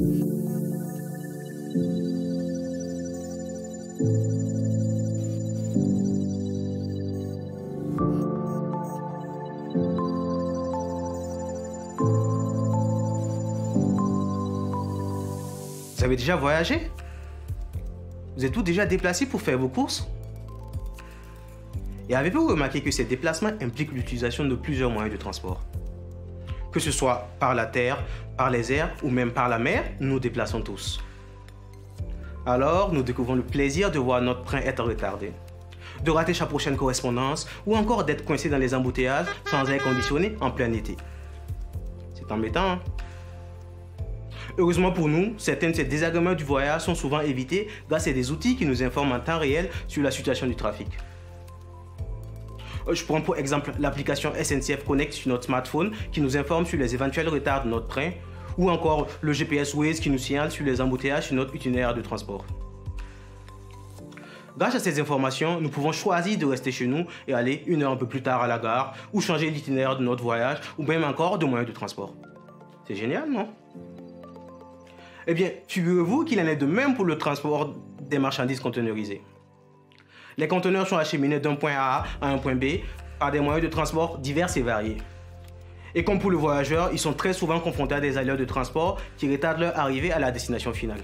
Vous avez déjà voyagé? Vous êtes-vous déjà déplacé pour faire vos courses? Et avez-vous remarqué que ces déplacements impliquent l'utilisation de plusieurs moyens de transport? Que ce soit par la terre, par les airs ou même par la mer, nous nous déplaçons tous. Alors, nous découvrons le plaisir de voir notre train être retardé, de rater sa prochaine correspondance ou encore d'être coincé dans les embouteillages sans air conditionné en plein été. C'est embêtant, hein? Heureusement pour nous, certains de ces désagréments du voyage sont souvent évités grâce à des outils qui nous informent en temps réel sur la situation du trafic. Je prends pour exemple l'application SNCF Connect sur notre smartphone qui nous informe sur les éventuels retards de notre train, ou encore le GPS Waze qui nous signale sur les embouteillages sur notre itinéraire de transport. Grâce à ces informations, nous pouvons choisir de rester chez nous et aller une heure un peu plus tard à la gare, ou changer l'itinéraire de notre voyage, ou même encore de moyens de transport. C'est génial, non? Eh bien, figurez-vous qu'il en est de même pour le transport des marchandises conteneurisées. Les conteneurs sont acheminés d'un point A à un point B par des moyens de transport divers et variés. Et comme pour le voyageur, ils sont très souvent confrontés à des aléas de transport qui retardent leur arrivée à la destination finale.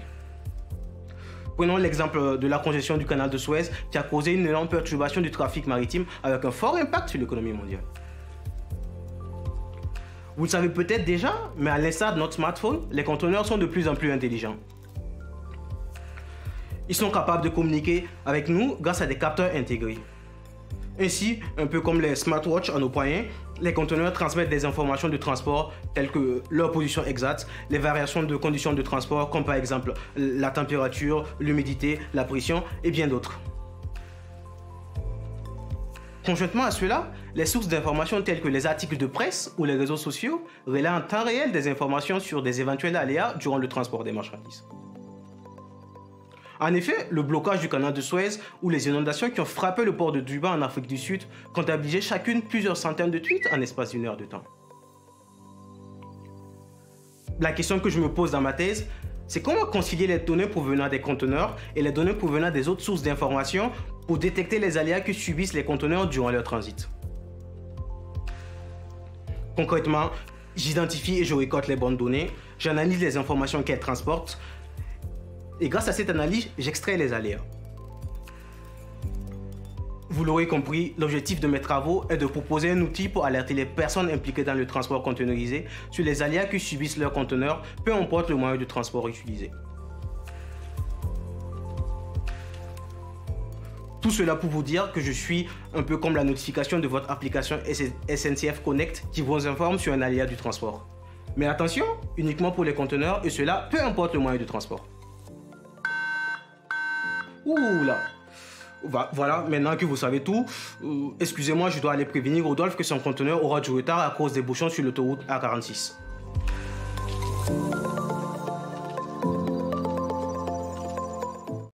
Prenons l'exemple de la congestion du canal de Suez qui a causé une énorme perturbation du trafic maritime avec un fort impact sur l'économie mondiale. Vous le savez peut-être déjà, mais à l'instar de notre smartphone, les conteneurs sont de plus en plus intelligents. Ils sont capables de communiquer avec nous grâce à des capteurs intégrés. Ainsi, un peu comme les smartwatches à nos poignets, les conteneurs transmettent des informations de transport telles que leur position exacte, les variations de conditions de transport comme par exemple la température, l'humidité, la pression et bien d'autres. Conjointement à cela, les sources d'informations telles que les articles de presse ou les réseaux sociaux relaient en temps réel des informations sur des éventuels aléas durant le transport des marchandises. En effet, le blocage du canal de Suez ou les inondations qui ont frappé le port de Dubaï en Afrique du Sud comptabilisaient chacune plusieurs centaines de tweets en l'espace d'une heure de temps. La question que je me pose dans ma thèse, c'est comment concilier les données provenant des conteneurs et les données provenant des autres sources d'informations pour détecter les aléas que subissent les conteneurs durant leur transit. Concrètement, j'identifie et je récolte les bonnes données, j'analyse les informations qu'elles transportent, et grâce à cette analyse, j'extrais les aléas. Vous l'aurez compris, l'objectif de mes travaux est de proposer un outil pour alerter les personnes impliquées dans le transport conteneurisé sur les aléas que subissent leurs conteneurs, peu importe le moyen de transport utilisé. Tout cela pour vous dire que je suis un peu comme la notification de votre application SNCF Connect qui vous informe sur un aléa du transport. Mais attention, uniquement pour les conteneurs et cela, peu importe le moyen de transport. Ouh là! Voilà, maintenant que vous savez tout, excusez-moi, je dois aller prévenir Rodolphe que son conteneur aura du retard à cause des bouchons sur l'autoroute A46.